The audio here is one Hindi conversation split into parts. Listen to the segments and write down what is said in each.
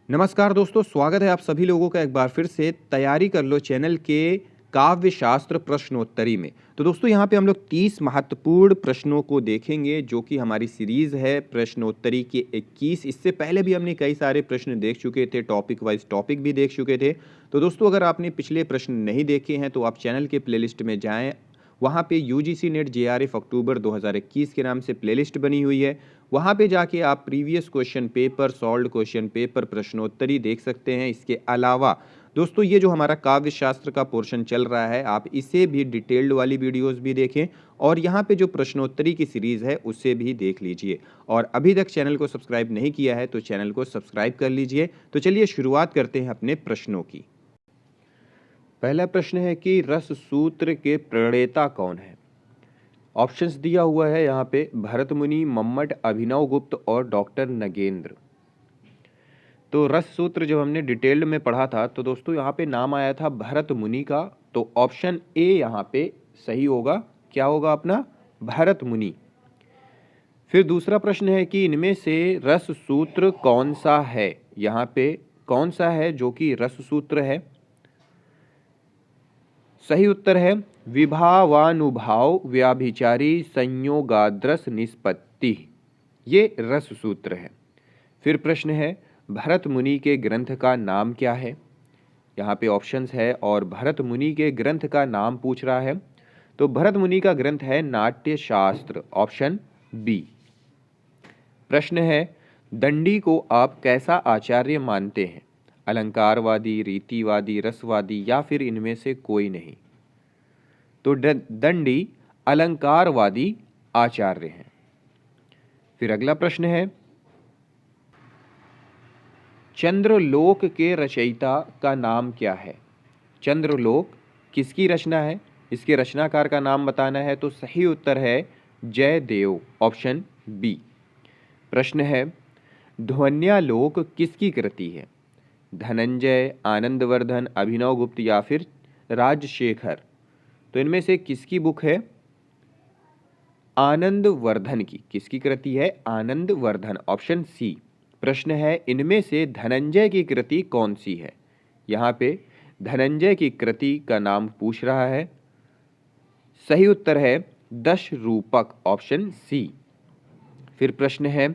नमस्कार दोस्तों, स्वागत है आप सभी लोगों का एक बार फिर से तैयारी कर लो चैनल के काव्य शास्त्र प्रश्नोत्तरी में। तो दोस्तों यहाँ पे हम लोग 30 महत्वपूर्ण प्रश्नों को देखेंगे जो कि हमारी सीरीज़ है प्रश्नोत्तरी के 21। इससे पहले भी हमने कई सारे प्रश्न देख चुके थे, टॉपिक वाइज टॉपिक भी देख चुके थे। तो दोस्तों अगर आपने पिछले प्रश्न नहीं देखे हैं तो आप चैनल के प्लेलिस्ट में जाएँ। वहाँ पे यूजीसी नेट जेआरएफ अक्टूबर 2021 के नाम से प्लेलिस्ट बनी हुई है। वहाँ पे जाके आप previous question paper, solved question paper, प्रश्नोत्तरी देख सकते हैं। इसके अलावा दोस्तों ये जो हमारा काव्य शास्त्र का पोर्शन चल रहा है, आप इसे भी डिटेल्ड वाली वीडियोस भी देखें और यहाँ पे जो प्रश्नोत्तरी की सीरीज़ है उसे भी देख लीजिए। और अभी तक चैनल को सब्सक्राइब नहीं किया है तो चैनल को सब्सक्राइब कर लीजिए। तो चलिए शुरुआत करते हैं अपने प्रश्नों की। पहला प्रश्न है कि रस सूत्र के प्रणेता कौन है। ऑप्शंस दिया हुआ है यहाँ पे भरत मुनि, मम्मट, अभिनव गुप्त और डॉक्टर नगेंद्र। तो रस सूत्र जब हमने डिटेल्ड में पढ़ा था तो दोस्तों यहाँ पे नाम आया था भरत मुनि का, तो ऑप्शन ए यहाँ पे सही होगा। क्या होगा अपना? भरत मुनि। फिर दूसरा प्रश्न है कि इनमें से रस सूत्र कौन सा है। यहाँ पे कौन सा है जो कि रस सूत्र है? सही उत्तर है विभावानुभाव व्याभिचारी संयोगाद्रस निष्पत्ति। ये रस सूत्र है। फिर प्रश्न है भरत मुनि के ग्रंथ का नाम क्या है। यहाँ पे ऑप्शंस है और भरत मुनि के ग्रंथ का नाम पूछ रहा है। तो भरत मुनि का ग्रंथ है नाट्य शास्त्र, ऑप्शन बी। प्रश्न है दंडी को आप कैसा आचार्य मानते हैं। अलंकारवादी, रीतिवादी, रसवादी या फिर इनमें से कोई नहीं। तो दंडी अलंकारवादी आचार्य हैं। फिर अगला प्रश्न है चंद्रलोक के रचयिता का नाम क्या है। चंद्रलोक किसकी रचना है, इसके रचनाकार का नाम बताना है। तो सही उत्तर है जयदेव, ऑप्शन बी। प्रश्न है ध्वन्यालोक किसकी कृति है। धनंजय, आनंदवर्धन, अभिनव गुप्त या फिर राजशेखर। तो इनमें से किसकी बुक है? आनंदवर्धन की। किसकी कृति है? Anandavardhana, option C. प्रश्न है इनमें से धनंजय की कृति कौन सी है। यहाँ पे धनंजय की कृति का नाम पूछ रहा है। सही उत्तर है दश रूपक, ऑप्शन सी। फिर प्रश्न है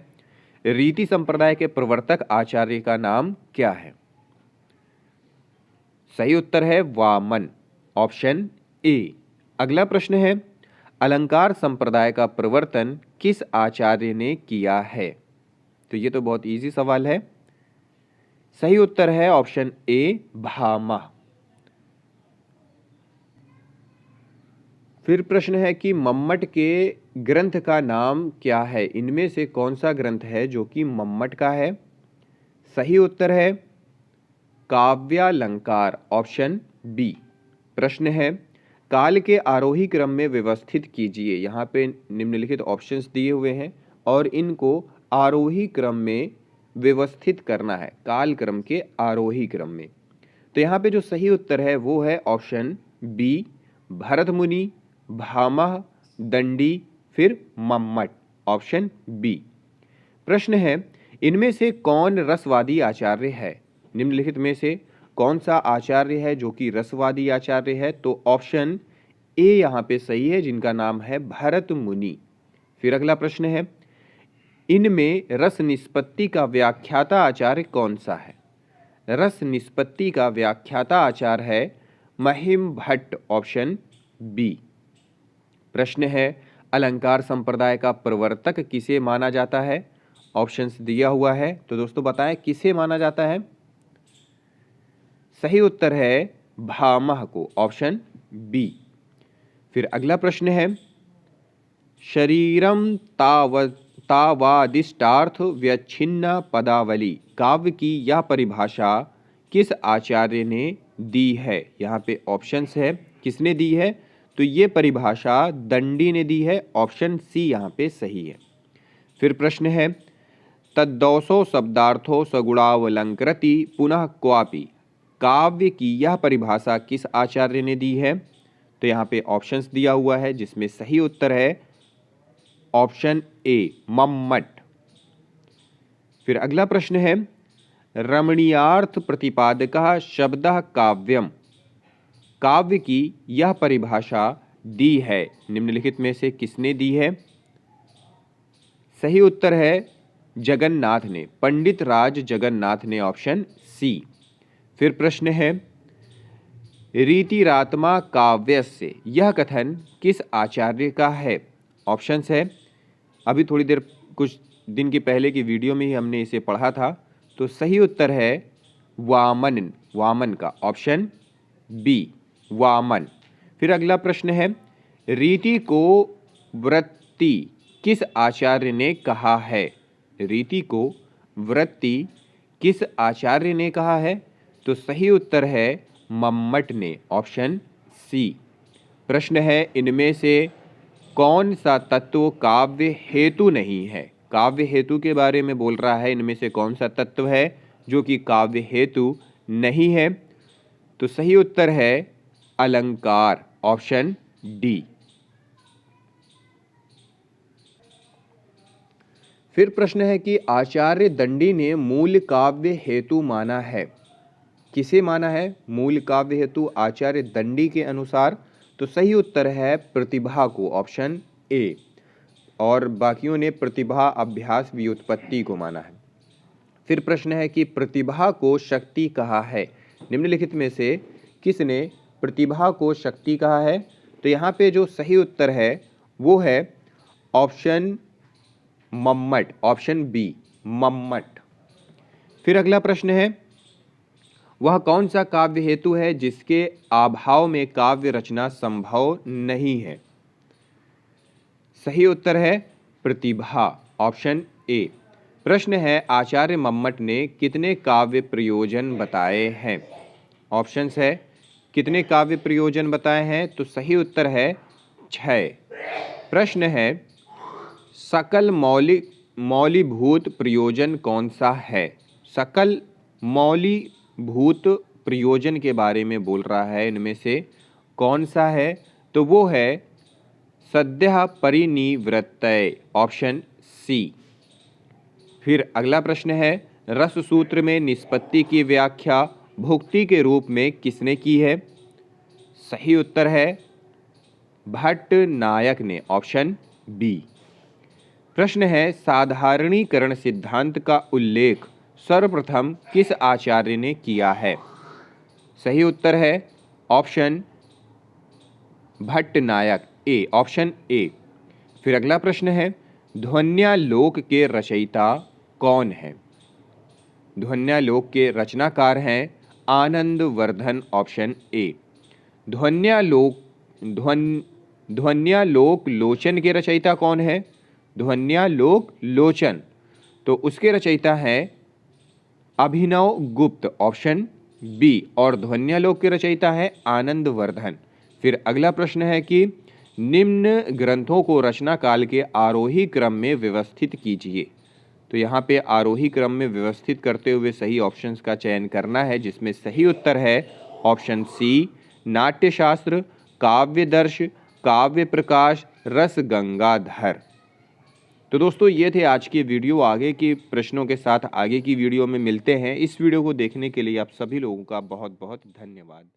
रीति संप्रदाय के प्रवर्तक आचार्य का नाम क्या है। सही उत्तर है वामन, ऑप्शन ए। अगला प्रश्न है अलंकार संप्रदाय का प्रवर्तन किस आचार्य ने किया है। तो ये तो बहुत इजी सवाल है। सही उत्तर है ऑप्शन ए भामा। फिर प्रश्न है कि मम्मट के ग्रंथ का नाम क्या है। इनमें से कौन सा ग्रंथ है जो कि मम्मट का है। सही उत्तर है काव्यालंकार, ऑप्शन बी। प्रश्न है काल के आरोही क्रम में व्यवस्थित कीजिए। यहाँ पे निम्नलिखित ऑप्शंस दिए हुए हैं और इनको आरोही क्रम में व्यवस्थित करना है, काल क्रम के आरोही क्रम में। तो यहाँ पे जो सही उत्तर है वो है ऑप्शन बी भरत मुनि, भामह, दंडी, फिर मम्मट, ऑप्शन बी। प्रश्न है इनमें से कौन रसवादी आचार्य है। निम्नलिखित में से कौन सा आचार्य है जो कि रसवादी आचार्य है। तो ऑप्शन ए यहाँ पे सही है, जिनका नाम है भरत मुनि। फिर अगला प्रश्न है इनमें रस निष्पत्ति का व्याख्याता आचार्य कौन सा है। रस निष्पत्ति का व्याख्याता आचार्य है महिम भट्ट, ऑप्शन बी। प्रश्न है अलंकार संप्रदाय का प्रवर्तक किसे माना जाता है। ऑप्शंस दिया हुआ है, तो दोस्तों बताएं किसे माना जाता है। सही उत्तर है भामह को, ऑप्शन बी। फिर अगला प्रश्न है शरीरम तावादिष्टार्थ व्यच्छिन्न पदावली काव्य की यह परिभाषा किस आचार्य ने दी है। यहाँ पे ऑप्शंस है, किसने दी है। तो ये परिभाषा दंडी ने दी है, ऑप्शन सी यहाँ पे सही है। फिर प्रश्न है तद्दौसो शब्दार्थो सगुणावलंकृति पुनः क्वापि काव्य की यह परिभाषा किस आचार्य ने दी है। तो यहाँ पे ऑप्शंस दिया हुआ है जिसमें सही उत्तर है ऑप्शन ए मम्मट। फिर अगला प्रश्न है रमणीयार्थ प्रतिपादकः शब्दः काव्यम, काव्य की यह परिभाषा दी है, निम्नलिखित में से किसने दी है? सही उत्तर है जगन्नाथ ने, पंडित राज जगन्नाथ ने, ऑप्शन सी। फिर प्रश्न है रीतिरात्मा काव्यस्य, यह कथन किस आचार्य का है? ऑप्शंस है, अभी थोड़ी देर कुछ दिन की पहले की वीडियो में ही हमने इसे पढ़ा था, तो सही उत्तर है वामन, वामन का, ऑप्शन बी वामन। फिर अगला प्रश्न है रीति को वृत्ति किस आचार्य ने कहा है? रीति को वृत्ति किस आचार्य ने कहा है? तो सही उत्तर है मम्मट ने, ऑप्शन सी। प्रश्न है इनमें से कौन सा तत्व काव्य हेतु नहीं है? काव्य हेतु के बारे में बोल रहा है, इनमें से कौन सा तत्व है जो कि काव्य हेतु नहीं है? तो सही उत्तर है अलंकार, ऑप्शन डी। फिर प्रश्न है कि आचार्य दंडी ने मूल काव्य हेतु माना है, किसे माना है मूल काव्य हेतु आचार्य दंडी के अनुसार? तो सही उत्तर है प्रतिभा को, ऑप्शन ए, और बाकियों ने प्रतिभा अभ्यास व्युत्पत्ति को माना है। फिर प्रश्न है कि प्रतिभा को शक्ति कहा है, निम्नलिखित में से किसने प्रतिभा को शक्ति कहा है? तो यहाँ पे जो सही उत्तर है वो है option Mammata, option B Mammata. फिर अगला प्रश्न है वह कौन सा काव्य हेतु है जिसके अभाव में काव्य रचना संभव नहीं है? सही उत्तर है प्रतिभा, ऑप्शन ए। प्रश्न है आचार्य मम्मट ने कितने काव्य प्रयोजन बताए हैं? ऑप्शंस है कितने काव्य प्रयोजन बताए हैं? तो सही उत्तर है 6। प्रश्न है सकल मौलीभूत प्रयोजन कौन सा है? सकल मौलीभूत प्रयोजन के बारे में बोल रहा है, इनमें से कौन सा है? तो वो है सद्यः परिनिवृत्तये, ऑप्शन सी। फिर अगला प्रश्न है रस सूत्र में निष्पत्ति की व्याख्या भुक्ति के रूप में किसने की है? सही उत्तर है भट्ट नायक ने, ऑप्शन बी। प्रश्न है साधारणीकरण सिद्धांत का उल्लेख सर्वप्रथम किस आचार्य ने किया है? सही उत्तर है option Bhatta Nayaka, A, option A. फिर अगला प्रश्न है ध्वन्यालोक के रचयिता कौन है? ध्वन्यालोक के रचनाकार हैं आनंदवर्धन, ऑप्शन ए। ध्वन्यालोक लोचन के रचयिता कौन है? ध्वन्यालोक लोचन, तो उसके रचयिता हैं अभिनव गुप्त, ऑप्शन बी, और ध्वन्यालोक के रचयिता है आनंदवर्धन। फिर अगला प्रश्न है कि निम्न ग्रंथों को रचना काल के आरोही क्रम में व्यवस्थित कीजिए। तो यहाँ पे आरोही क्रम में व्यवस्थित करते हुए सही ऑप्शंस का चयन करना है, जिसमें सही उत्तर है ऑप्शन सी नाट्यशास्त्र, काव्यदर्श, काव्य प्रकाश, रस गंगाधर। तो दोस्तों ये थे आज की वीडियो। आगे के प्रश्नों के साथ आगे की वीडियो में मिलते हैं। इस वीडियो को देखने के लिए आप सभी लोगों का बहुत बहुत धन्यवाद।